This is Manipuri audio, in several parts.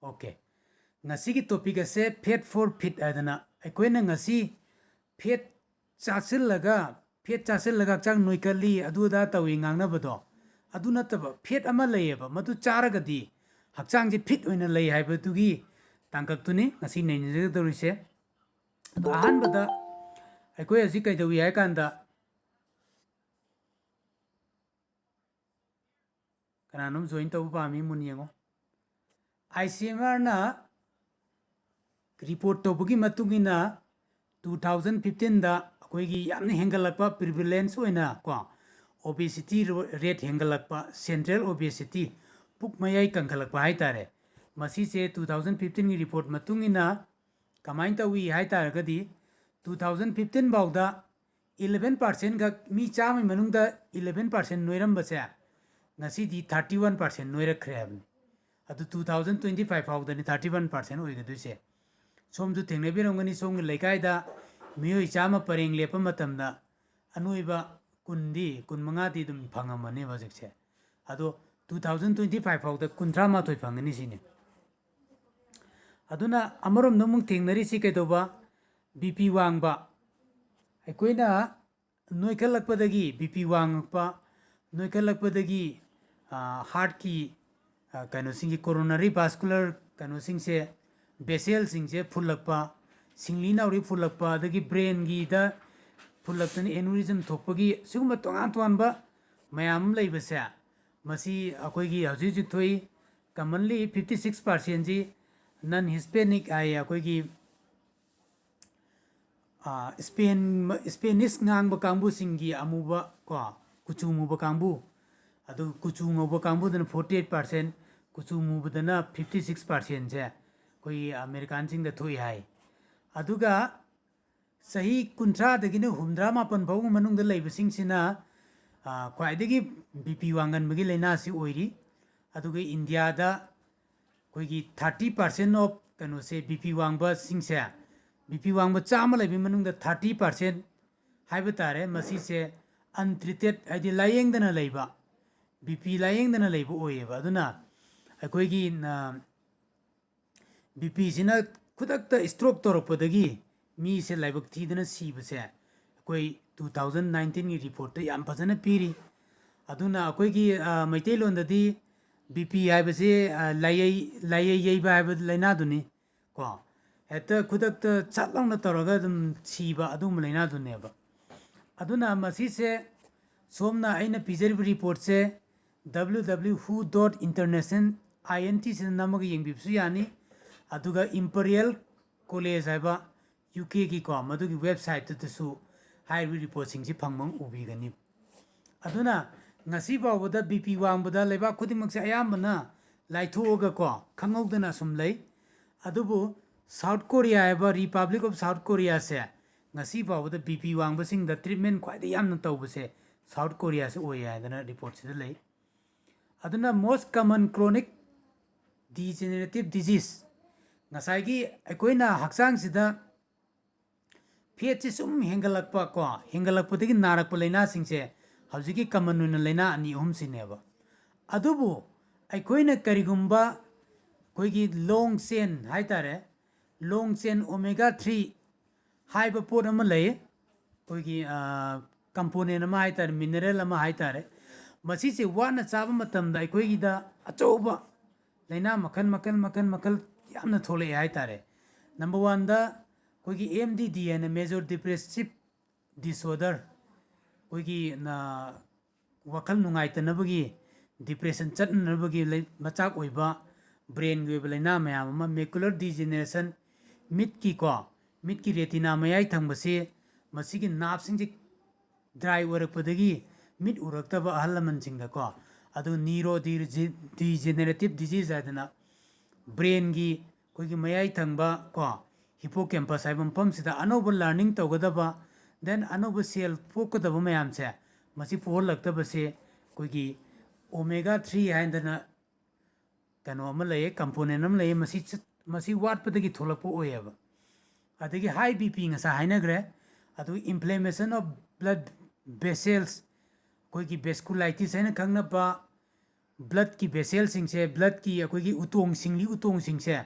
Okay. Ngasi ki topic ase fat for fit adana. Aikoina ngasi fat chasil laga chang noikali adu da tawi ngangna bado. Adu nataba fat ama layeba madu charagadi hakchang ji fit oina lay haibatugi tangkak tuni ngasi nei dorise. Adu ahan bada aikoi aji kai dawi hai kanda kananum join tabu pami muniyango. ICMR na report taubugi matungina 2015 da akoigi yamni hengalakpa prevalence oina ko obesity rate hengalakpa central obesity puk mayai kangkalakpa haitare masi se 2015 gi report matungina kamain tawi haitare gadi 2015 bawda 11% ga mi chami manungda 11% noiram base ngasi di 31% noirakre habni adu 2025 fawdani 31% oigaduse somju thengnabirongani somgi leikaida miyoi chama pareng lepa matamda anuiba kundi kunmanga di dum phangamani wajikse ado 2025 fawda kuntra ma thoi phangani sine aduna amarom nomung thengnari si kaidoba bp wangba aikoina noikalakpadagi bp wangpa noikalakpadagi heart ki kano singi coronary vascular kano singse vessel singse phulakpa singli nauri phulakpa adagi brain gi da phulaktani aneurysm thokpagi siguma tongan tonba mayam leibase masi akoigi hauji thoi commonly 56% ji non hispanic ai akoigi Spanish ngang ba kangbu singi amuba ko kuchu muba kangbu adu kuchu ngoba kangbu dana 48% kuchu muba dana 56% je koi American sing da thoi hai aduga sahi kuntra dagina humdra mapan bau manung da laiba sing sina kwaidagi BP wangan bagi laina si oiri aduga India da koi gi 30% of kanu se BP wangba sing se BP wangba chama laibi manung da 30% haiba tare masi se untreated aidi layeng dana laiba BP layeng dana laiba oiyeba aduna koi gi BP sina khudakta stroke torokpadagi mi se laibak thidana sibase koi 2019 gi report ta yam phajana piri aduna koi gi maitai londadi BP haibase layai yeiba haiba laina duni ko heta khudakta chatlangna toraga dum siba adum laina duneba aduna masi se somna aina pijari report se www.who.international int se namaga yengbibsu yani aduga imperial college haiba UK ki ko madugi website tu su high report sing si phangmang ubigani aduna ngasi bawda BP wangbada leba khudimak se ayambana laithoga ko khangogdana sum lei adubu South Korea haiba Republic of South Korea se ngasi bawda BP wangba sing da treatment khwaida yamna tawbase South Korea se oya dana report se lei aduna most common chronic degenerative disease ngasai aikoina hakchang sida fat se sum hengalakpa ko hengalakpadagi narakpa laina singse haujiki common oina laina ani hum sineba adubu aikoina karigumba koigi long chain haitare long chain omega 3 haiba pot ama lay koigi component ama haitare mineral ama haitare masi se wana chaba matamda aikoigi da achouba laina makal yamna thole haitare number 1 da koigi MDD and major depressive disorder koigi na wakal nungai tanabagi depression chatnabagi machak oiba brain gi laina mayam ama macular degeneration mit ki retina mayai thangbase masigi nerve sing dry orakpadagi mit uraktaba ahalaman singda ko adu neurodegenerative disease adana brain gi koigi mayai thangba ko hippocampus haibam pam sida anoba learning tawgadaba then anoba cell pokadaba mayam se masi poholakta se koigi omega 3 haindana kano ama lay component am lay masi watpadagi tholakpo oyaba adagi high BP ngasa hainagre adu inflammation of blood vessels koigi vasculitis haina khangnaba blood ki vessel sing se blood ki akoi gi utong sing se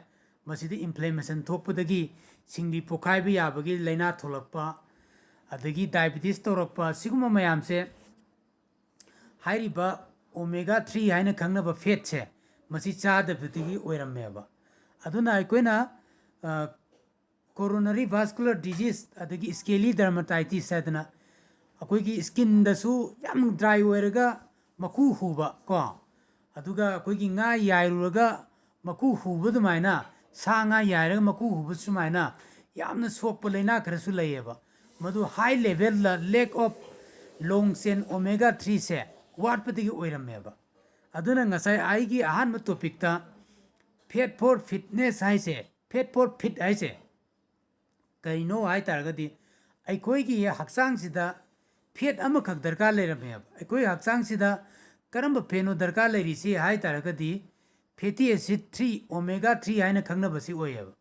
masidi inflammation thokpadagi singli pokhai bi yabagi laina tholakpa adagi diabetes torakpa siguma mayam se hairiba omega 3 haina khangnaba fat se masi chadabdagi oirammeba aduna aikoina coronary vascular disease adagi scaly dermatitis sadana akoigi skin dasu yam dry oiraga maku huba ko aduga akoigi nga yairuraga maku huba dumaina sa nga yairaga maku huba sumaina yamna sokpa laina kharasu layeba madu high level la lack of long chain omega 3 se watpadagi oirammeba aduna ngasai aigi ahanma topic ta fat for fitness haise fat for fit haise kaino hai taragadi ꯑꯩꯈꯣꯏꯒꯤ ꯍꯛꯆꯥꯡꯁꯤꯗ ꯐꯦꯠ ꯑꯃꯈꯛ ꯗꯔꯀꯥꯔ ꯂꯩꯔꯝꯃꯦꯕ ꯑꯩꯈꯣꯏ ꯍꯛꯆꯥꯡꯁꯤꯗ ꯀꯔꯝꯕ ꯐꯦꯠꯅꯣ ꯗꯔꯀꯥꯔ ꯂꯩꯔꯤꯁꯤ ꯍꯥꯏ ꯇꯥꯔꯒꯗꯤ ꯐꯦꯇꯤ ꯑꯦꯁꯤड 3 ꯑꯣꯃꯦꯒꯥ 3 ꯍꯥꯏꯅ ꯈꯪꯅꯕꯁꯤ ꯑꯣꯏꯌꯦꯕ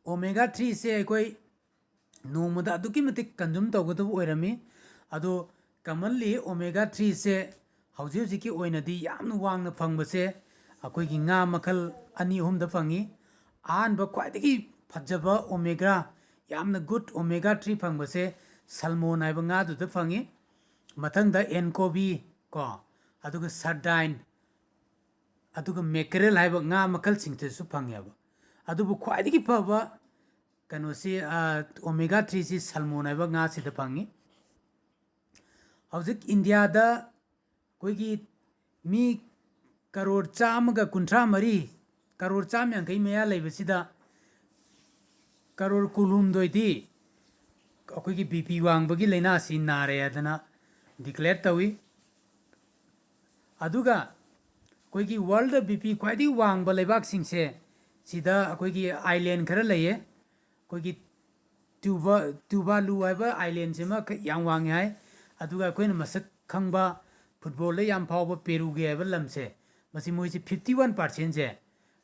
ꯑꯣꯃꯦꯒꯥ 3 ꯁꯦ ꯑꯩꯈꯣꯏ ꯅꯣꯡꯃꯗ ꯑꯗꯨꯛꯀꯤ ꯃꯇꯤꯛ ꯀꯟꯖꯨꯝ ꯇꯧꯒꯗꯕ ꯑꯣꯏꯔꯝꯃꯤ ꯑꯗꯣ ꯀꯃꯟꯂꯤ ꯑꯣꯃꯦꯒꯥ 3 ꯁꯦ ꯍꯧꯖꯤꯛ ꯍꯧꯖꯤꯛꯀꯤ ꯑꯣꯏꯅꯗꯤ ꯌꯥꯝꯅ ꯋꯥꯡꯅ ꯐꯪꯕꯁꯦ ꯑꯩꯈꯣꯏꯒꯤ ꯉꯥ ꯃꯈꯜ ꯑꯅꯤ ꯑꯍꯨꯝꯗ ꯐꯪꯉꯤ ꯑꯍꯥꯟꯕ ꯈ꯭ꯋꯥꯏꯗꯒꯤ ꯐꯖꯕ ꯑꯣꯃꯦꯒꯥ ꯌꯥꯝꯅ ꯒꯨꯗ ꯑꯣꯃꯦꯒꯥ 3 ꯐꯪꯕꯁꯦ ꯁꯜꯃꯣꯟ ꯍꯥꯏꯕ ꯉꯥꯗꯨꯗ ꯐꯪꯉꯤ ꯃꯊꯪꯗ ꯑꯦꯟꯀꯣꯕꯤ ꯀꯣ ꯑꯗꯨꯒ ꯁꯔꯗꯥꯏꯟ ꯑꯗꯨꯒ ꯃꯦꯀꯔꯦꯜ ꯍꯥꯏꯕ ꯉꯥ ꯃꯈꯜꯁꯤꯡꯗꯁꯨ ꯐꯪꯉꯦꯕ ꯑꯗꯨꯕꯨ ꯈ꯭ꯋꯥꯏꯗꯒꯤ ꯐꯕ ꯀꯩꯅꯣꯁꯤ ꯑꯣꯃꯦꯒꯥ 3ꯁꯤ ꯁꯜꯃꯣꯟ ꯍꯥꯏꯕ ꯉꯥꯁꯤꯗ ꯐꯪꯉꯤ ꯍꯧꯖꯤꯛ ꯏꯟꯗꯤꯌꯥꯗ ꯑꯩꯈꯣꯏꯒꯤ ꯃꯤ ꯀꯔꯣꯔ 153 ꯀꯔꯣꯔ 150 ꯃꯌꯥ ꯂꯩꯕꯁꯤꯗ ꯀꯔꯣꯔ 12ꯗꯤ ꯑꯩꯈꯣꯏꯒꯤ ꯕꯤ ꯄꯤ ꯋꯥꯡꯕꯒꯤ ꯂꯥꯏꯅꯥꯁꯤ ꯅꯥꯔꯦ ꯍꯥꯏꯗꯅ ꯗꯤꯀ꯭ꯂꯦꯌꯔ ꯇꯧꯏ ꯑꯗꯨꯒ ꯑꯩꯈꯣꯏꯒꯤ ꯋꯥꯔꯜꯗ ꯕꯤ ꯄꯤ ꯈ꯭ꯋꯥꯏꯗꯒꯤ ꯋꯥꯡꯕ ꯂꯩꯕꯥꯛꯁꯤꯡꯁꯦ ꯁꯤꯗ ꯑꯩꯈꯣꯏꯒꯤ ꯑꯥꯏꯂꯦꯟ ꯈꯔ ꯂꯩꯌꯦ ꯑꯩꯈꯣꯏꯒꯤ ꯇ꯭ꯌꯨꯕꯥꯂꯨ ꯍꯥꯏꯕ ꯑꯥꯏꯂꯦꯟꯁꯤꯃ ꯌꯥꯝ ꯋꯥꯡꯉꯦ ꯍꯥꯏ ꯑꯗꯨꯒ ꯑꯩꯈꯣꯏꯅ ꯃꯁꯛ ꯈꯪꯕ ꯐꯨꯠꯕꯣꯜꯗ ꯌꯥꯝ ꯐꯥꯎꯕ ꯄꯦꯔꯨꯒꯦ ꯍꯥꯏꯕ ꯂꯝꯁꯦ ꯃꯁꯤ ꯃꯣꯏꯁꯤ 51%ꯁꯦ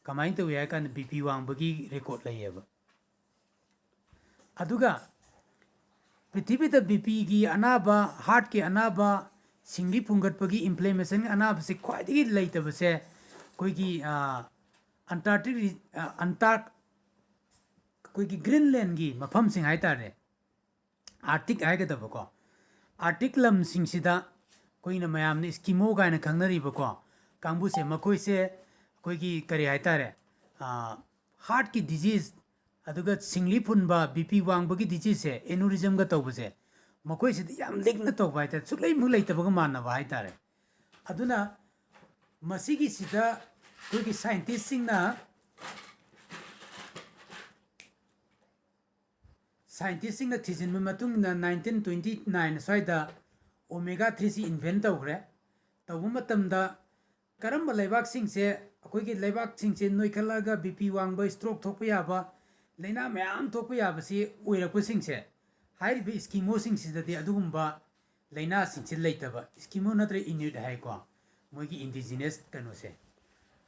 ꯀꯃꯥꯏꯅ ꯇꯧꯏ ꯍꯥꯏ ꯀꯥꯟꯗ ꯕꯤ ꯄꯤ ꯋꯥꯡꯕꯒꯤ ꯔꯦꯀꯣꯔꯠ ꯂꯩꯌꯦꯕ ꯑꯗꯨꯒ ꯄ꯭ꯔꯤꯊꯤꯕꯤꯗ ꯕꯤ ꯄꯤꯒꯤ ꯑꯅꯥꯕ ꯍꯥꯔꯠꯀꯤ ꯑꯅꯥꯕ ꯁꯤꯡꯂꯤ ꯐꯨꯡꯒꯠꯄꯒꯤ ꯏꯟꯐ꯭ꯂꯦꯃꯦꯁꯟꯒꯤ ꯑꯅꯥꯕꯁꯤ ꯈ꯭ꯋꯥꯏꯗꯒꯤ ꯂꯩꯇꯕꯁꯦ ꯑꯩꯈꯣꯏꯒꯤ ꯑꯩꯈꯣꯏꯒꯤ ꯒ꯭ꯔꯤꯟꯂꯦꯟꯒꯤ ꯃꯐꯝꯁꯤꯡ ꯍꯥꯏꯇꯥꯔꯦ ꯑꯥꯔꯇꯤꯛ ꯍꯥꯏꯒꯗꯕꯀꯣ ꯑꯥꯔꯇꯤꯛ ꯂꯝꯁꯤꯡꯁꯤꯗ ꯑꯩꯈꯣꯏꯅ ꯃꯌꯥꯝꯅ ꯏꯁꯀꯤꯃꯣ ꯀꯥꯏꯅ ꯈꯪꯅꯔꯤꯕꯀꯣ ꯀꯥꯡꯕꯨꯁꯦ ꯃꯈꯣꯏꯁꯦ ꯑꯩꯈꯣꯏꯒꯤ ꯀꯔꯤ ꯍꯥꯏꯇꯥꯔꯦ ꯍꯥꯔꯠꯀꯤ ꯗꯤꯖꯤꯖ ꯑꯗꯨꯒ ꯁꯤꯡꯂꯤ ꯐꯨꯟꯕ ꯕꯤ ꯄꯤ ꯋꯥꯡꯕꯒꯤ ꯗꯤꯖꯤꯖꯁꯦ ꯑꯦꯅꯨꯔꯤꯖꯝꯒ ꯇꯧꯕꯁꯦ ꯃꯈꯣꯏꯁꯤꯗꯤ ꯌꯥꯝ ꯂꯤꯛꯅ ꯇꯧꯕ ꯍꯥꯏꯇꯥꯔꯦ ꯁꯨꯛꯂꯩꯃꯛ ꯂꯩꯇꯕꯒ ꯃꯥꯟꯅꯕ ꯍꯥꯏꯇꯥꯔꯦ ꯑꯗꯨꯅ ꯃꯁꯤꯒꯤꯁꯤꯗ ꯑꯩꯈꯣꯏꯒꯤ ꯁꯥꯏꯟꯇꯤꯁꯁꯤꯡꯅ ꯊꯤꯖꯤꯟꯕ ꯃꯇꯨꯡꯗ 1929 ꯑꯁ꯭ꯋꯥꯏꯗ ꯑꯣꯃꯦꯒꯥ 3ꯁꯤ ꯏꯟꯚꯦꯟ ꯇꯧꯈ꯭ꯔꯦ ꯇꯧꯕ ꯃꯇꯝꯗ ꯀꯔꯝꯕ ꯂꯩꯕꯥꯛꯁꯤꯡꯁꯦ ꯑꯩꯈꯣꯏꯒꯤ ꯂꯩꯕꯥꯛꯁꯤꯡꯁꯦ ꯅꯣꯏꯈꯠꯂꯒ ꯕꯤ ꯄꯤ ꯋꯥꯡꯕ ꯁ꯭ꯇ꯭ꯔꯣꯛ ꯊꯣꯛꯄ ꯌꯥꯕ ꯂꯥꯏꯅꯥ ꯃꯌꯥꯝ ꯊꯣꯛꯄ ꯌꯥꯕꯁꯤ ꯑꯣꯏꯔꯛꯄꯁꯤꯡꯁꯦ ꯍꯥꯏꯔꯤꯕ ꯏꯁꯀꯤꯃꯣꯁꯤꯡꯁꯤꯗꯗꯤ ꯑꯗꯨꯒꯨꯝꯕ ꯂꯥꯏꯅꯥꯁꯤꯡꯁꯦ ꯂꯩꯇꯕ ꯏꯁꯀꯤꯃꯣ ꯅꯠꯇ꯭ꯔꯒ ꯏꯅ꯭ꯌꯨꯠ ꯍꯥꯏꯀꯣ ꯃꯣꯏꯒꯤ ꯏꯟꯗꯤꯖꯤꯅꯁ ꯀꯩꯅꯣꯁꯦ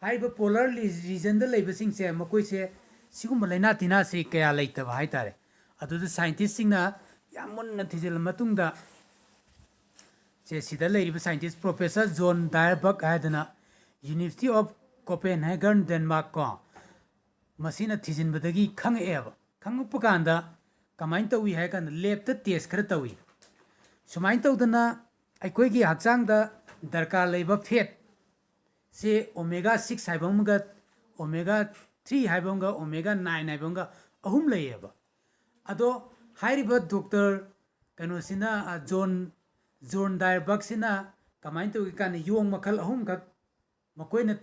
ꯍꯥꯏꯔꯤꯕ ꯄꯣꯂꯔ ꯔꯤꯖꯟꯗ ꯂꯩꯕꯁꯤꯡꯁꯦ ꯃꯈꯣꯏꯁꯦ ꯁꯤꯒꯨꯝꯕ ꯂꯥꯏꯅꯥ ꯇꯤꯟꯅꯥꯁꯤ ꯀꯌా ꯂꯩꯇꯕ ꯍꯥꯏꯇꯥꯔꯦ ꯑꯗꯨꯗ ꯁꯥꯏꯟꯇꯤꯁꯁꯤꯡꯅ ꯌꯥꯝ ꯃꯨꯟꯅ ꯊꯤꯖꯤꯜꯂ ꯃꯇꯨꯡꯗ ꯁꯤꯗ ꯂꯩꯔꯤꯕ ꯁꯥꯏꯟꯇꯤꯁ ꯄ꯭ꯔꯣꯐꯦꯁꯔ ꯖꯣꯟ ꯗꯥꯏꯔꯕꯛ ꯍꯥꯏꯗꯅ ꯌꯨꯅꯤꯚꯔꯁꯤꯇꯤ ꯑꯣꯐ ꯀꯣꯄꯦꯟꯍꯦꯒꯟ ꯗꯦꯟꯃꯥꯔꯛ ꯀꯣ ꯃꯁꯤꯅ ꯊꯤꯖꯤꯟꯕꯗꯒꯤ ꯈꯪꯉꯛꯑꯦꯕ ꯈꯪꯉꯛꯄ ꯀꯥꯟꯗ ꯀꯃꯥꯏꯅ ꯇꯧꯏ ꯍꯥꯏ ꯀꯥꯟꯗ ꯂꯦꯞꯇ ꯇꯦꯁ ꯈꯔ ꯇꯧꯏ ꯁꯨꯃꯥꯏꯅ ꯇꯧꯗꯅ ꯑꯩꯈꯣꯏꯒꯤ ꯍꯛꯆꯥꯡꯗ ꯗꯔꯀꯥꯔ ꯂꯩꯕ ꯐꯦꯠ ꯁꯦ ꯑꯣꯃꯦꯒꯥ 6 ꯍꯥꯏꯕ ꯑꯃꯒ ꯑꯣꯃꯦꯒꯥ 3 ꯍꯥꯏꯕ ꯑꯃꯒ ꯑꯣꯃꯦꯒꯥ 9 ꯍꯥꯏꯕ ꯑꯃꯒ ꯑꯍꯨꯝ ꯂꯩꯌꯦꯕ ꯑꯗꯣ ꯍꯥꯏꯔꯤꯕ ꯗꯣꯛꯇꯔ ꯀꯩꯅꯣꯁꯤꯅ ꯖꯣꯟ ꯗꯥꯏꯔꯕꯛꯁꯤꯅ ꯀꯃꯥꯏꯅ ꯇꯧꯏ ꯀꯥꯟꯗ ꯌꯣꯡ ꯃꯈꯜ ꯑꯍꯨꯝꯈꯛ ꯃꯈꯣꯏꯅ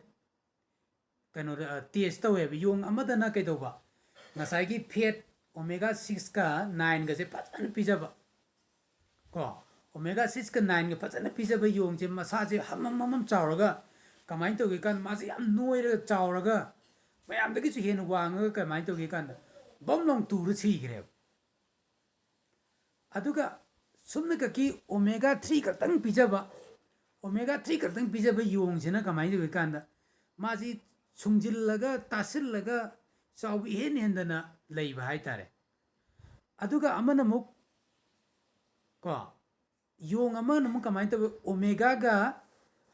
ꯀꯩꯅꯣꯗ ꯇꯦꯁ ꯇꯧꯋꯦꯕ ꯌꯣꯡ ꯑꯃꯗꯅ ꯀꯩꯗꯧꯕ ꯉꯁꯥꯏꯒꯤ ꯐꯦꯠ ꯑꯣꯃꯦꯒꯥ 6ꯒ 9ꯒꯁꯦ ꯐꯖꯅ ꯄꯤꯖꯕ ꯀꯣ ꯑꯣꯃꯦꯒꯥ 6ꯒ 9ꯒ ꯐꯖꯅ ꯄꯤꯖꯕ ꯌꯣꯡꯁꯦ ꯃꯁꯥꯁꯦ ꯍꯝꯃꯝ ꯆꯥꯎꯔꯒ ꯀꯃꯥꯏꯅ ꯇꯧꯒꯦ ꯀꯥꯟꯗ ꯃꯥꯁꯦ ꯌꯥꯝ ꯅꯣꯏꯔꯒ ꯆꯥꯎꯔꯒ ꯃꯌꯥꯝꯗꯒꯤꯁꯨ ꯍꯦꯟꯅ ꯋꯥꯡꯉꯒ ꯀꯃꯥꯏꯅ ꯇꯧꯒꯦ ꯀꯥꯟꯗ ꯕꯝ ꯂꯥꯎ ꯇꯨꯔ ꯁꯤꯈ꯭ꯔꯦꯕ ꯑꯗꯨꯒ ꯁꯨꯝꯅꯀꯛꯀꯤ ꯑꯣꯃꯦꯒꯥ 3 ꯈꯛꯇꯪ ꯄꯤꯖꯕ ꯑꯣꯃꯦꯒꯥ 3 ꯈꯛꯇꯪ ꯄꯤꯖꯕ ꯌꯣꯡꯁꯤꯅ ꯀꯃꯥꯏꯅ ꯇꯧꯒꯦ ꯀꯥꯟꯗ ꯃꯥꯁꯤ ꯁꯨꯡꯖꯤꯜꯂꯒ ꯇꯥꯁꯤꯜꯂꯒ ꯆꯥꯎꯕ ꯏꯍꯦꯟ ꯍꯦꯟꯗꯅ ꯂꯩꯕ ꯍꯥꯏꯇꯥꯔꯦ ꯑꯗꯨꯒ ꯑꯃꯅ ꯑꯃꯨꯛ ꯀꯣ ꯌꯣꯡ ꯑꯃꯅ ꯑꯃꯨꯛ ꯀꯃꯥꯏꯅ ꯇꯧꯋꯤ ꯑꯣꯃꯦꯒꯥꯒ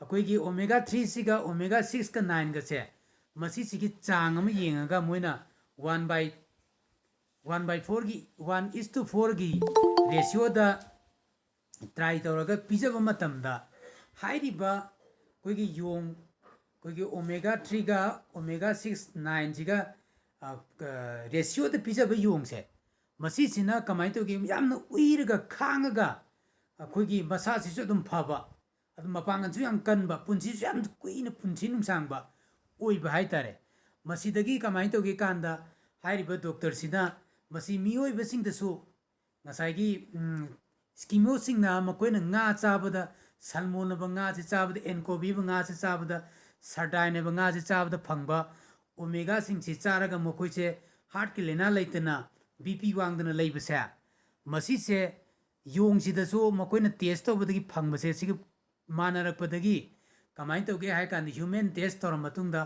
ꯑꯩꯈꯣꯏꯒꯤ ꯑꯣꯃꯦꯒꯥ 3ꯁꯤꯒ ꯑꯣꯃꯦꯒꯥ 6ꯒ 9ꯒꯁꯦ ꯃꯁꯤꯁꯤꯒꯤ ꯆꯥꯡ ꯑꯃ ꯌꯦꯡꯉꯒ ꯃꯣꯏꯅ 1/4ꯒꯤ 1:4ꯒꯤ ꯔꯦꯁꯤꯌꯣꯗ ꯇ꯭ꯔꯥꯏ ꯇꯧꯔꯒ ꯄꯤꯖꯕ ꯃꯇꯝꯗ ꯍꯥꯏꯔꯤꯕ ꯑꯩꯈꯣꯏꯒꯤ ꯌꯣꯡ ꯑꯩꯈꯣꯏꯒꯤ ꯑꯣꯃꯦꯒꯥ 3ꯒ ꯑꯣꯃꯦꯒꯥ 6 9ꯁꯤꯒ ꯔꯦꯁꯤꯌꯣꯗ ꯄꯤꯖꯕ ꯌꯣꯡꯁꯦ ꯃꯁꯤꯁꯤꯅ ꯀꯃꯥꯏꯅ ꯇꯧꯒꯦ ꯌꯥꯝꯅ ꯎꯏꯔꯒ ꯈꯥꯡꯉꯒ ꯑꯩꯈꯣꯏꯒꯤ ꯃꯁꯥꯁꯤꯁꯨ ꯑꯗꯨꯝ ꯐꯕ ꯑꯗꯨꯝ ꯃꯄꯥꯡꯒꯜꯁꯨ ꯌꯥꯝ ꯀꯟꯕ ꯄꯨꯟꯁꯤꯁꯨ ꯌꯥꯝ ꯀꯨꯏꯅ ꯄꯨꯟꯁꯤ ꯅꯨꯡꯁꯥꯡꯕ ꯑꯣꯏꯕ ꯍꯥꯏꯇꯥꯔꯦ ꯃꯁꯤꯗꯒꯤ ꯀꯃꯥꯏꯅ ꯇꯧꯒꯦ ꯀꯥꯟꯗ ꯍꯥꯏꯔꯤꯕ ꯗꯣꯛꯇꯔꯁꯤꯅ ꯃꯁꯤ ꯃꯤꯑꯣꯏꯕꯁꯤꯡꯗꯁꯨ ꯉꯁꯥꯏꯒꯤ ꯁ꯭ꯀꯤꯃꯣꯁꯤꯡꯅ ꯃꯈꯣꯏꯅ ꯉꯥ ꯆꯥꯕꯗ ꯁꯜꯃꯣꯟ ꯍꯥꯏꯕ ꯉꯥꯁꯤ ꯆꯥꯕꯗ ꯑꯦꯟꯀꯣꯕꯤ ꯍꯥꯏꯕ ꯉꯥꯁꯤ ꯆꯥꯕꯗ ꯁꯔꯗꯥꯏꯟ ꯍꯥꯏꯕ ꯉꯥꯁꯤ ꯆꯥꯕꯗ ꯐꯪꯕ ꯑꯣꯃꯦꯒꯥꯁꯤꯡꯁꯤ ꯆꯥꯔꯒ ꯃꯈꯣꯏꯁꯦ ꯍꯥꯔꯠꯀꯤ ꯂꯥꯏꯅꯥ ꯂꯩꯇꯅ BP ꯋꯥꯡꯗꯅ ꯂꯩꯕꯁꯦ ꯃꯁꯤꯁꯦ ꯌꯣꯡꯁꯤꯗꯁꯨ ꯃꯈꯣꯏꯅ ꯇꯦꯁ ꯇꯧꯕꯗꯒꯤ ꯐꯪꯕꯁꯦ ꯁꯤꯒꯤ ꯃꯥꯟꯅꯔꯛꯄꯗꯒꯤ ꯀꯃꯥꯏꯅ ꯇꯧꯒꯦ ꯍꯥꯏ ꯀꯥꯟꯗ ꯍ꯭ꯌꯨꯃꯦꯟ ꯇꯦꯁ ꯇꯧꯔ ꯃꯇꯨꯡꯗ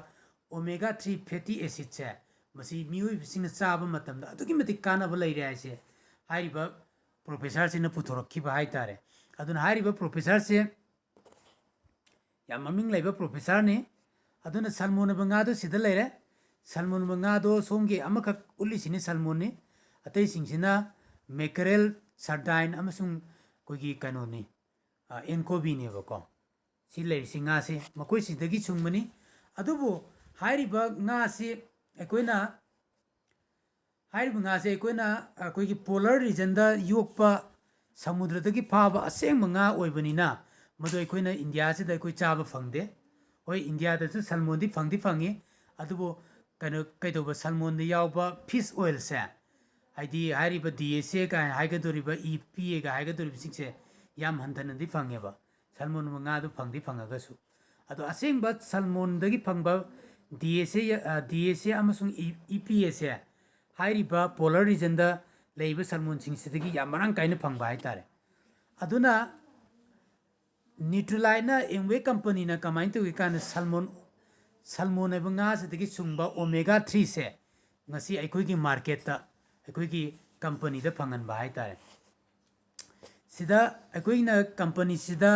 ꯑꯣꯃꯦꯒꯥ 3 ꯐꯦꯇꯤ ꯑꯦꯁꯤഡꯁꯦ ꯃꯁꯤ ꯃꯤꯑꯣꯏꯕꯁꯤꯡꯅ ꯆꯥꯕ ꯃꯇꯝꯗ ꯑꯗꯨꯛꯀꯤ ꯃꯇꯤꯛ ꯀꯥꯟꯅꯕ ꯂꯩꯔꯦ ꯍꯥꯏꯁꯦ ꯍꯥꯏꯔꯤꯕ ꯄ꯭ꯔꯣꯐꯦꯁꯔꯁꯤꯅ ꯄꯨꯊꯣꯔꯛꯈꯤꯕ ꯍꯥꯏꯇꯥꯔꯦ ꯑꯗꯨꯅ ꯍꯥꯏꯔꯤꯕ ꯄ꯭ꯔꯣꯐꯦꯁꯔꯁꯦ ꯌꯥꯝ ꯃꯃꯤꯡ ꯂꯩꯕ ꯄ꯭ꯔꯣꯐꯦꯁꯔꯅꯤ ꯑꯗꯨꯅ ꯁꯜꯃꯣꯟ ꯍꯥꯏꯕ ꯉꯥꯗꯣ ꯁꯤꯗ ꯂꯩꯔꯦ ꯁꯜꯃꯣꯟ ꯍꯥꯏꯕ ꯉꯥꯗꯣ ꯁꯣꯝꯒꯤ ꯑꯃꯈꯛ ꯎꯠꯂꯤꯁꯤꯅꯤ ꯁꯜꯃꯣꯟꯅꯤ ꯑꯇꯩꯁꯤꯡꯁꯤꯅ ꯃꯦꯀꯔꯦꯜ ꯁꯔꯗꯥꯏꯟ ꯑꯃꯁꯨꯡ ꯑꯩꯈꯣꯏꯒꯤ ꯀꯩꯅꯣꯅꯤ ꯑꯦꯟꯀꯣꯕꯤꯅꯦꯕꯀꯣ ꯁꯤ ꯂꯩꯔꯤꯁꯤ ꯉꯥꯁꯤ ꯃꯈꯣꯏꯁꯤꯗꯒꯤ ꯁꯨꯡꯕꯅꯤ ꯑꯗꯨꯕꯨ ꯍꯥꯏꯔꯤꯕ ꯉꯥꯁꯤ ꯑꯩꯈꯣꯏꯅ ꯍꯥꯏꯔꯤꯕ ꯉꯥꯁꯤ ꯑꯩꯈꯣꯏꯒꯤ ꯄꯣꯂꯔ ꯔꯤꯖꯟꯗ ꯌꯣꯛꯄ ꯁꯃꯨꯗ꯭ꯔꯗꯒꯤ ꯐꯥꯕ ꯑꯁꯦꯡꯕ ꯉꯥ ꯑꯣꯏꯕꯅꯤꯅ ꯃꯗꯨ ꯑꯩꯈꯣꯏꯅ ꯏꯟꯗꯤꯌꯥꯁꯤꯗ ꯑꯩꯈꯣꯏ ꯆꯥꯕ ꯐꯪꯗꯦ ꯍꯣꯏ ꯏꯟꯗꯤꯌꯥꯗꯁꯨ ꯁꯜꯃꯣꯟꯗꯤ ꯐꯪꯉꯤ ꯑꯗꯨꯕꯨ ꯀꯩꯗꯧꯕ ꯁꯜꯃꯣꯟꯗ ꯌꯥꯎꯕ ꯐꯤꯁ ꯑꯣꯏꯜꯁꯦ ꯍꯥꯏꯗꯤ ꯍꯥꯏꯔꯤꯕ DHA ꯀꯥꯏꯅ ꯍꯥꯏꯒꯗꯣꯔꯤꯕ EPA ꯍꯥꯏꯒꯗꯣꯔꯤꯕꯁꯤꯡꯁꯦ ꯌꯥꯝ ꯍꯟꯊꯅꯗꯤ ꯐꯪꯉꯦꯕ ꯁꯜꯃꯣꯟ ꯉꯥꯗꯨ ꯐꯪꯉꯒꯁꯨ ꯑꯗꯣ ꯑꯁꯦꯡꯕ ꯁꯜꯃꯣꯟꯗꯒꯤ ꯐꯪꯕ DHA ꯑꯃꯁꯨꯡ EPAꯁꯦ ꯍꯥꯏꯔꯤꯕ ꯄꯣꯂꯔ ꯔꯤꯖꯟꯗ ꯂꯩꯕ ꯁꯜꯃꯣꯟꯁꯤꯡꯁꯤꯗꯒꯤ ꯌꯥꯝ ꯃꯔꯥꯡ ꯀꯥꯏꯅ ꯐꯪꯕ ꯍꯥꯏꯇꯥꯔꯦ ꯑꯗꯨꯅ ꯅ꯭ꯌꯨꯇ꯭ꯔꯤꯂꯥꯏꯠꯅ ꯑꯦꯝꯋꯦ ꯀꯝꯄꯅꯤꯅ ꯀꯃꯥꯏꯅ ꯇꯧꯏ ꯀꯥꯟꯗ ꯁꯜꯃꯣꯟ ꯍꯥꯏꯕ ꯉꯥꯁꯤꯗꯒꯤ ꯁꯨꯡꯕ ꯑꯣꯃꯦꯒꯥ 3ꯁꯦ ꯉꯁꯤ ꯑꯩꯈꯣꯏꯒꯤ ꯃꯥꯔꯀꯦꯠꯇ ꯑꯩꯈꯣꯏꯒꯤ ꯀꯝꯄꯅꯤꯗ ꯐꯪꯍꯟꯕ ꯍꯥꯏꯇꯥꯔꯦ ꯁꯤꯗ ꯑꯩꯈꯣꯏꯅ ꯀꯝꯄꯅꯤꯁꯤꯗ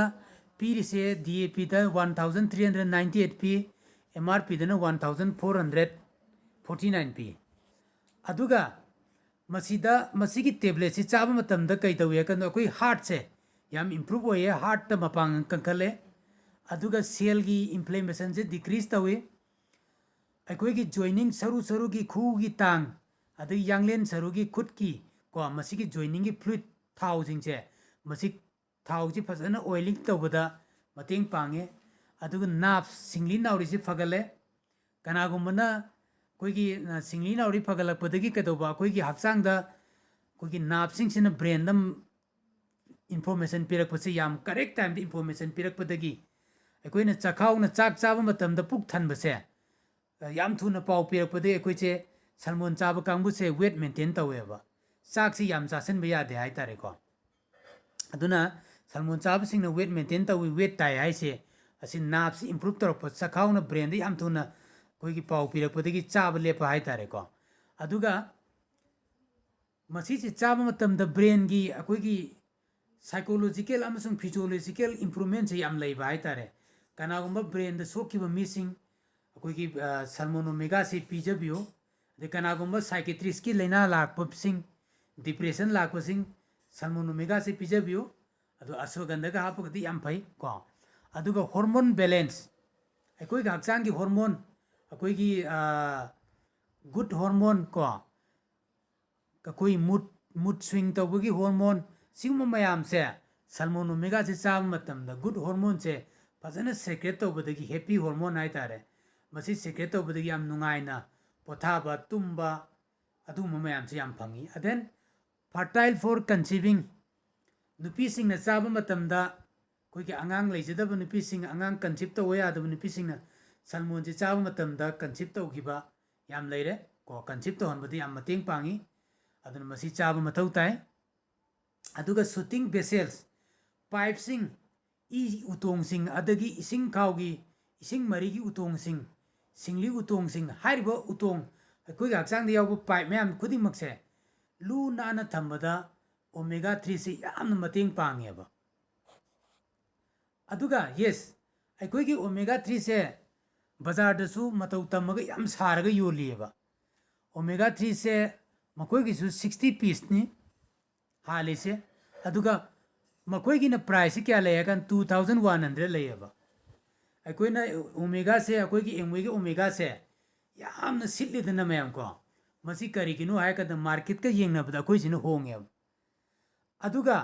ꯄꯤꯔꯤꯁꯦ DAPꯗ 1398 ꯄꯤ MRPꯗꯅ 1449 ꯄꯤ ꯑꯗꯨꯒ ꯃꯁꯤꯒꯤ ꯇꯦꯕ꯭ꯂꯦꯠꯁꯤ ꯆꯥꯕ ꯃꯇꯝꯗ ꯀꯩ ꯇꯧꯏ ꯍꯥꯏ ꯀꯥꯟꯗ ꯑꯩꯈꯣꯏ ꯍꯥꯔꯠꯁꯦ ꯌꯥꯝ ꯏꯝꯄ꯭ꯔꯨꯞ ꯑꯣꯏꯌꯦ ꯍꯥꯔꯠꯇ ꯃꯄꯥꯡꯒꯜ ꯀꯟꯈꯠꯂꯦ ꯑꯗꯨꯒ ꯁꯦꯜꯒꯤ ꯏꯟꯐ꯭ꯂꯦꯃꯦꯁꯟꯁꯦ ꯗꯤꯀ꯭ꯔꯤꯁ ꯇꯧꯏ ꯑꯩꯈꯣꯏꯒꯤ ꯖꯣꯏꯅꯤꯡ ꯁꯔꯨꯒꯤ ꯈꯨꯎꯒꯤ ꯇꯥꯡ ꯑꯗꯒꯤ ꯌꯥꯡꯂꯦꯟ ꯁꯔꯨꯒꯤ ꯈꯨꯠꯀꯤ ꯃꯁꯤꯒꯤ ꯖꯣꯏꯅꯤꯡꯒꯤ ꯐ꯭ꯂꯨꯏꯠ ꯊꯥꯎꯁꯤꯡꯁꯦ ꯃꯁꯤ ꯊꯥꯎꯁꯤ ꯐꯖꯅ ꯑꯣꯏꯂꯤꯡ ꯇꯧꯕꯗ ꯃꯇꯦꯡ ꯄꯥꯡꯉꯦ ꯑꯗꯨꯒ ꯅꯥꯞꯁ ꯁꯤꯡꯂꯤ ꯅꯥꯎꯔꯤꯁꯤ ꯐꯒꯠꯂꯦ ꯀꯅꯥꯒꯨꯝꯕꯅ ꯑꯩꯈꯣꯏꯒꯤ ꯁꯤꯡꯂꯤ ꯅꯥꯎꯔꯤ ꯐꯒꯠꯂꯛꯄꯗꯒꯤ ꯀꯩꯗꯧꯕ ꯑꯩꯈꯣꯏꯒꯤ ꯍꯛꯆꯥꯡꯗ ꯑꯩꯈꯣꯏꯒꯤ ꯅꯥꯞꯁꯤꯡꯁꯤꯅ ꯕ꯭ꯔꯦꯟꯗ ꯏꯟꯐꯣꯔꯃꯦꯁꯟ ꯄꯤꯔꯛꯄꯁꯤ ꯌꯥꯝ ꯀꯔꯦꯛ ꯇꯥꯏꯝꯗ ꯏꯟꯐꯣꯔꯃꯦꯁꯟ ꯄꯤꯔꯛꯄꯗꯒꯤ ꯑꯩꯈꯣꯏꯅ ꯆꯥꯛꯈꯥꯎꯅ ꯆꯥꯛ ꯆꯥꯕ ꯃꯇꯝꯗ ꯄꯨꯛ ꯊꯟꯕꯁꯦ ꯌꯥꯝ ꯊꯨꯅ ꯄꯥꯎ ꯄꯤꯔꯛꯄꯗꯒꯤ ꯑꯩꯈꯣꯏꯁꯦ ꯁꯜꯃꯣꯟ ꯆꯥꯕ ꯀꯥꯡꯕꯨꯁꯦ ꯋꯦꯠ ꯃꯦꯟꯇꯦꯟ ꯇꯧꯋꯦꯕ ꯆꯥꯛꯁꯤ ꯌꯥꯝ ꯆꯥꯁꯤꯟꯕ ꯌꯥꯗꯦ ꯍꯥꯏꯇꯥꯔꯦꯀꯣ ꯑꯗꯨꯅ ꯁꯜꯃꯣꯟ ꯆꯥꯕꯁꯤꯡꯅ ꯋꯦꯠ ꯃꯦꯟꯇꯦꯟ ꯇꯧꯋꯤ ꯋꯦꯠ ꯇꯥꯏ ꯍꯥꯏꯁꯦ ꯑꯁꯤ ꯅꯥꯞꯁꯤ ꯏꯝꯄ꯭ꯔꯨꯞ ꯇꯧꯔꯛꯄ ꯆꯥꯛꯈꯥꯎꯅ ꯕ꯭ꯔꯦꯟꯗ ꯌꯥꯝ ꯊꯨꯅ ꯑꯩꯈꯣꯏꯒꯤ ꯄꯥꯎ ꯄꯤꯔꯛꯄꯗꯒꯤ ꯆꯥꯕ ꯂꯦꯞꯄ ꯍꯥꯏꯇꯥꯔꯦꯀꯣ ꯑꯗꯨꯒ ꯃꯁꯤꯁꯤ ꯆꯥꯕ ꯃꯇꯝꯗ ꯕ꯭ꯔꯦꯟꯒꯤ ꯑꯩꯈꯣꯏꯒꯤ ꯁꯥꯏꯀꯣꯂꯣꯖꯤꯀꯦꯜ ꯑꯃꯁꯨꯡ ꯐꯤꯖꯤꯑꯣꯂꯣꯖꯤꯀꯦल ꯏꯝꯄ꯭ꯔꯨꯞꯃꯦꯟꯁꯦ ꯌꯥꯝ ꯂꯩꯕ ꯍꯥꯏꯇꯥꯔꯦ ꯀꯅꯥꯒꯨꯝꯕ ꯕ꯭ꯔꯦꯟꯗ ꯁꯣꯛꯈꯤꯕ ꯃꯤꯁꯤꯡ ꯑꯩꯈꯣꯏꯒꯤ ꯁꯜꯃꯣꯟ ꯑꯣꯃꯦꯒꯥꯁꯤ ꯄꯤꯖꯕꯤꯌꯨ ꯑꯗꯩ ꯀꯅꯥꯒꯨꯝꯕ ꯁꯥꯏꯀꯦꯇ꯭रिꯁꯀꯤ ꯂꯥꯏꯅꯥ ꯂꯥꯛꯄꯁꯤꯡ ꯗꯤꯄ꯭ꯔꯦꯁꯟ ꯂꯥꯛꯄꯁꯤꯡ ꯁꯜꯃꯣꯟ ꯑꯣꯃꯦꯒꯥꯁꯤ ꯄꯤꯖꯕꯤꯌꯨ ꯑꯗꯣ ꯑꯁ꯭ꯋꯒꯟꯙꯒ ꯍꯥꯞꯄꯒꯗꯤ ꯌꯥꯝ ꯐꯩ ꯑꯗꯨꯒ ꯍꯣꯔꯃꯣꯟ ꯕꯦꯂꯦꯟꯁ ꯑꯩꯈꯣꯏꯒꯤ ꯍꯛꯆꯥꯡꯒꯤ ꯍꯣꯔꯃꯣꯟ ꯑꯩꯈꯣꯏꯒꯤ ꯒꯨꯗ ꯍꯣꯔꯃꯣꯟ ꯑꯩꯈꯣꯏ ꯃꯨꯠ ꯁ꯭ꯋꯤꯡ ꯇꯧꯕꯒꯤ ꯍꯣꯔꯃꯣꯟ ꯁꯤꯒꯨꯝꯕ ꯃꯌꯥꯝꯁꯦ ꯁꯜꯃꯣꯟ ꯑꯣꯃꯦꯒꯥꯁꯤ ꯆꯥꯕ ꯃꯇꯝꯗ ꯒꯨꯗ ꯍꯣꯔꯃꯣꯟꯁꯦ ꯐꯖꯅ ꯁꯦꯀ꯭ꯔꯦꯠ ꯇꯧꯕꯗꯒꯤ ꯍꯦꯄꯤ ꯍꯣꯔꯃꯣꯟ ꯍꯥꯏꯇꯥꯔꯦ ꯃꯁꯤ ꯁꯦꯀ꯭ꯔꯦꯠ ꯇꯧꯕꯗꯒꯤ ꯌꯥꯝ ꯅꯨꯡꯉꯥꯏꯅ ꯄꯣꯊꯥꯕ ꯇꯨꯝꯕ ꯑꯗꯨꯒꯨꯝꯕ ꯃꯌꯥꯝꯁꯦ ꯌꯥꯝ ꯐꯪꯉꯤ ꯑꯗꯦꯟ ꯐꯔꯇꯥꯏꯜ ꯐꯣꯔ ꯀꯟꯁꯤꯚꯤꯡ ꯅꯨꯄꯤꯁꯤꯡꯅ ꯆꯥꯕ ꯃꯇꯝꯗ ꯑꯩꯈꯣꯏꯒꯤ ꯑꯉꯥꯡ ꯂꯩꯖꯗꯕ ꯅꯨꯄꯤꯁꯤꯡ ꯑꯉꯥꯡ ꯀꯟꯁꯤꯞ ꯇꯧꯕ ꯌꯥꯗꯕ ꯅꯨꯄꯤꯁꯤꯡꯅ ꯁꯜꯃꯣꯟꯁꯤ ꯆꯥꯕ ꯃꯇꯝꯗ ꯀꯟꯁꯤꯞ ꯇꯧꯈꯤꯕ ꯌꯥम लेरे को कंसीप तौहनबदी याम मतेंग पांगी अदुन मसी चाब मथौ ताई अदुगा शूटिंग वेसल्स पाइपसिंग ई उतोंगसिंग अदगी इसिंग खावगी इसिंग मरीगी उतोंगसिंग सिंगली उतोंगसिंग हारिबो उतोंग अखोई हक्चांग दे यावबो पाइप मैम खुदिमकसे लू नाना थंबदा ओमेगा 3 से याम मतेंग पांगेबा अदुगा यस अखोगी ओमेगा 3 से बाजार दसु मतौ तमगा याम सारगा योलिएबा ओमेगा 3 से मकोगी सु 60 पीस नि हालिसे अदुगा मकोगी न प्राइस क्या लेयगन 2100 लेयबा अखोइना ओमेगा से अखोगी एमवेगी ओमेगा से यामना सिटलिदना मयम को मसी करिगिनो हायकद मार्केट का येंगनबदा अखोइसिना होंगेब अदुगा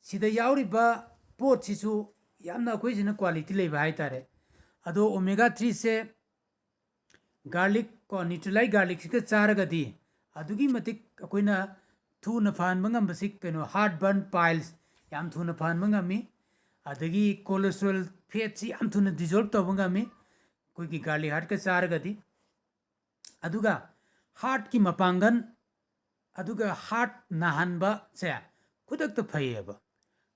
सिदा यावरिबा पोट सिसु यामना अखोइसिना क्वालिटी लेबा हायतारे अदो ओमेगा 3 से गार्लिक को न्यूट्रलाइज गार्लिक सिक चारगदी अदुगी मतिक अखोइना थूना फानबा ngambasi कनो हार्ट बर्न पाइल्स याम थूना फानबा ngami अदगी कोलेस्ट्रॉल फैट सि याम थूना डिसॉल्व तबा ngami कोई गार्लिक हार्ट का चारगदी अदुगा हार्ट की मपांगन अदुगा हार्ट नाहनबा से खुदक फैयेबा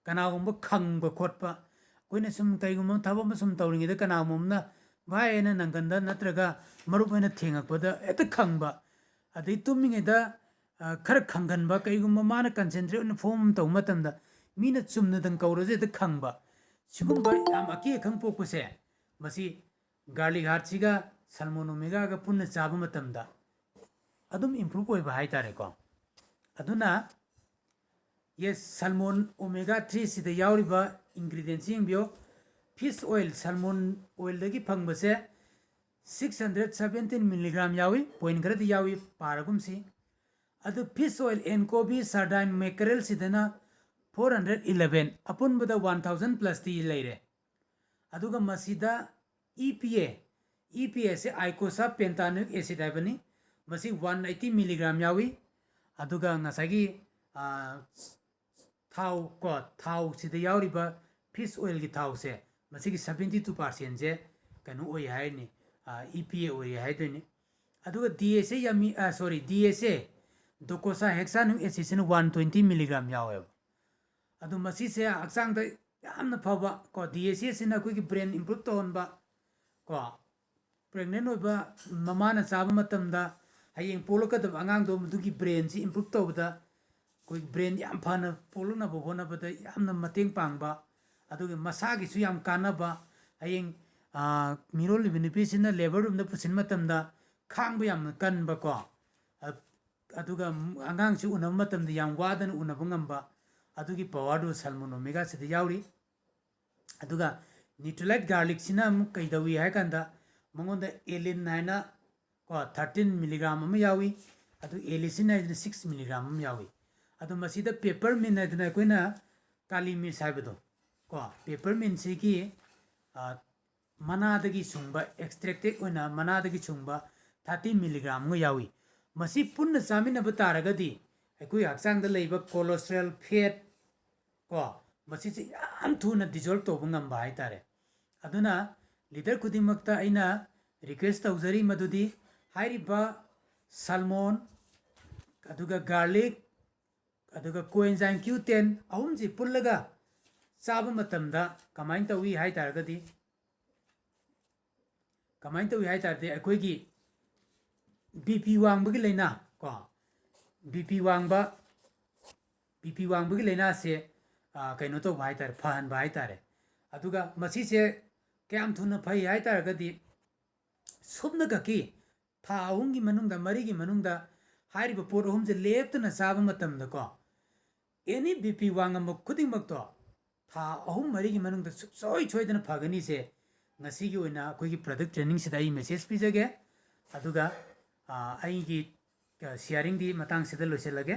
कनागुम्बा खंगबा खोटबा कोइना सुम कईगुम्बा थबम सुम तौरिंगेदा कनागुम्बना भाईना नंगंदा नत्रगा मरुपना थेंगकपदा एत खंगबा अदई तुमिंगेदा खर खंगनबा कईगुम्बा माना कंसंट्रेट न फॉर्म तौ मतंदा मीना चुमनदं कौरजे एत खंगबा सिगुम्बा याम अकी खंग पोकपसे मसी गार्लिक हार्टसिगा सलमोन ओमेगा का पुन्ना चाबा मतंदा अदुम इंप्रूव ओइबा हाइतारेको अदुना ये सलमोन ओमेगा 3 सिदा यावरिबा इंग्रेडिएंट्स यंबियो फिश ऑयल सलमोन ऑयल दगी फंगबसे 617 मिलीग्राम यावी पॉइंट खरद यावी पारगुमसी अदु फिश ऑयल एनकोबी सार्डाइन मैकरेल सिदना 411 अपुनबदा 1000 प्लस टी लेरे अदुगा मसीदा EPA से आइकोसा पेंटानिक एसिड हाइबनी मसी 180 मिलीग्राम यावी अदुगा ngасagi थाव को थाव सिदा यावरिबा फिश ऑयल की थाव से मसी की 72% जे कनु ओय हाइनी EPA ओय हाइदनी अदुगा DSA यामी सॉरी DSA दोकोसा हेक्सानुक एसिड 120 मिलीग्राम यावे अदु मसी से हक्सांग द यामना फबा को DSA सिना कोई ब्रेन इंप्रूव तोनबा को प्रेग्नेंट होइबा ममाना चाबा मतमदा हयेंग पोलकदब अंगांग दो मदुगी ब्रेन सि इंप्रूव तोबदा कोई ब्रेन याम फाना पोलना बहोना बदा यामना मतेंग पांगबा अदुगे मसागी सु याम कानाबा हयेंग मिरोल लिबिनिपिसिना लेबर रूम द पुसिन मतमदा खांगबा याम कनबा को अदुगा अंगांग सु उनम मतमदा याम वादन उनबा ngamba अदुगी पावर सलमोन ओमेगा से यावरी अदुगा न्यूट्रलाइट गार्लिक सिना कईदवी है कंदा मंगोंद एलिन नाइना को 13 मिलीग्राम में यावी अदु एलिसिन है 6 मिलीग्राम में यावी अदु मसीदा पेपरमिंट है कोइना काली मिर्च हाइबदो को पेपरमिंट से की मनादगी सुंबा एक्सट्रैक्टेड ओना मनादगी सुंबा 30 मिलीग्राम में यावी मसी पुन्न चामिन बतारगदी अखोई हक्सांग द लेबा कोलेस्ट्रॉल फैट को मसी से याम थुना डिसॉल्व तोबा ngamba हाइतारे अदुना लीडर खुदिमक्ता आइना रिक्वेस्ट तौजरी मदुदी हाइरिबा सलमोन अदुगा गार्लिक अदुगा कोएंजाइम Q10 अहुमजी पुल्लगा चाबा मतमदा कमाइन तवी हाइतारगदी कमाइन तवी हाइतारदे अखोइगी BP वांगबगी लेना को BP वांगबगी लेना से कइनो तो हाइतार फहन हाइतारे अदुगा मसी से क्या थुना फई हाइतारगदी सुबना ककी था अहुंगी मनुंगदा मरीगी मनुंगदा हाइरिबा पोट अहुमजे लेप्तना चाबा मतमदा को एनी BP वांगम खुदिमक्तो था अहुम मरीगी मनुंगदा सोई छोइदना फगनी से ngasiगी ओइना कोइगी प्रोडक्ट ट्रेनिंग सिदा ई मेसेज पिजगे अदुगा आइगी शेयरिंग दी मतंग सिदा लोइसेलगे